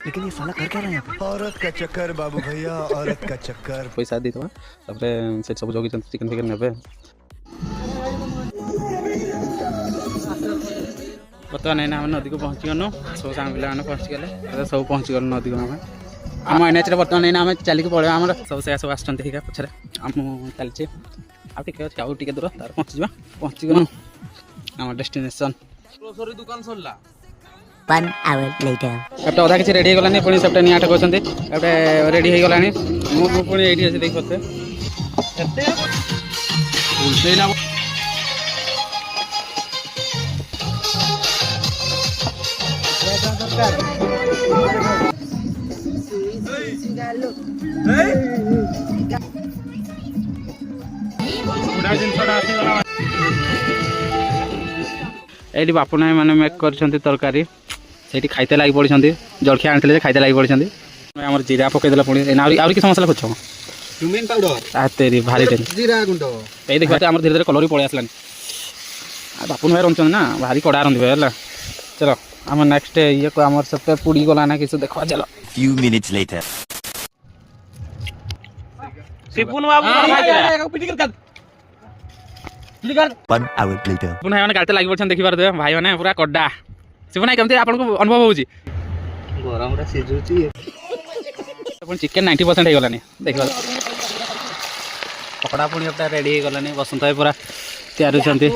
लेकिन ये साला कर क्या रहा है यहाँ पे? औरत का चक्कर बाबू भैया, औरत का चक्कर। पैसा दी से सब जगह चिकेन फिकेन ने बर्तमान एना आम नदी को पहुँची गलु सब साम पे पहुँची गले सब पहुँची गलु नदी को आम एनएच बर्तमान एना आम चलिक पड़े आम सब से सब आसते पछे आम चलचे आउटे दूर तार पहुँची गलु आम डेस्टिनेशन दुकान सरला 1 hour later. एपटे अधा किसी रेडी होगलानी पुणी सेपटे निया कहते एपटे रेडी हो गलानी पुणी ये अच्छे देख पाते ये बापुना मैंने मेक कर तरकारी से खाइते लगी पड़ी जलखिया आनी खाइते लगी पड़ी आम जीरा पकईदे पुणी किस मसला खोज क्यूमिन पाउडर तेरी भारी टेन जीरा गुंड ये देखा आम धीरे धीरे कलर भी पड़े आसलानी बापुन भाई रंचन ना भारी कड़ा रंधे है चलो आम नेक्स्ट ये आम सब पुड़ी गला ना किस देखा चलो Few minutes later. One hour later. Sipun भाई मैंने गाड़ी लगी पड़े देखी पारे भाई मैंने पूरा कड़ा सिपुन भाई कमी आपको अनुभव हो गरम सिझुची चिकेन 90% हो गलानी देख पकड़ा पुणी रेडी हो गलानी बसंत भाई पूरा तैयार होती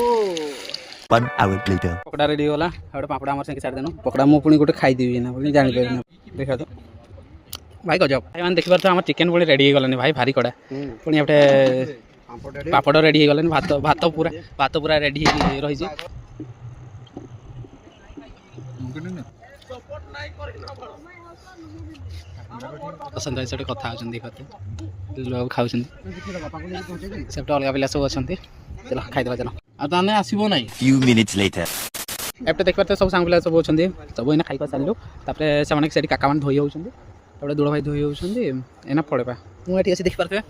1 hour later. पकड़ा रेडी होगा गोटे पापड़ा आम साइड देनु पकड़ा मुझे पुणी गोटे खाईदेवी ना बोली जापर देखा तो भाई गजब भाई मैंने देखिए आम चिकेन पुणी रेडी हो गलानी भाई भारी कड़ा पुणी एपटे पापड़ रेडी हो गलानी भात भात पूरा रेडी रही बसंत भाई से कथा होते खाऊ से अलग पिला सब अच्छा चलो खाईदे चलो आने आसबो नहीं Few minutes later. एपटे देख पारे सब सांग पिला सब अच्छा सब एना खाई सारू तापर से काका मैंने धोई होते दूर भाई धोई होती एना पड़ेगा मुझे देख पारे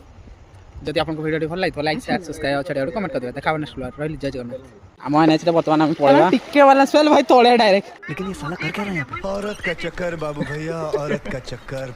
जदि आपको वीडियो भल लगे लाइक शेयर सब्सक्राइब छाड़ी कमेंट कर देखा नेक्स्ट रही जय जगन्नाथ आम एनएच बर्तमान आम पड़ेगा टिके बालांस भाई तले डायरेक्ट लेकिन ये साला कर क्या रहा है यहाँ पे? औरत का चक्कर बाबू भैया, औरत का चक्कर।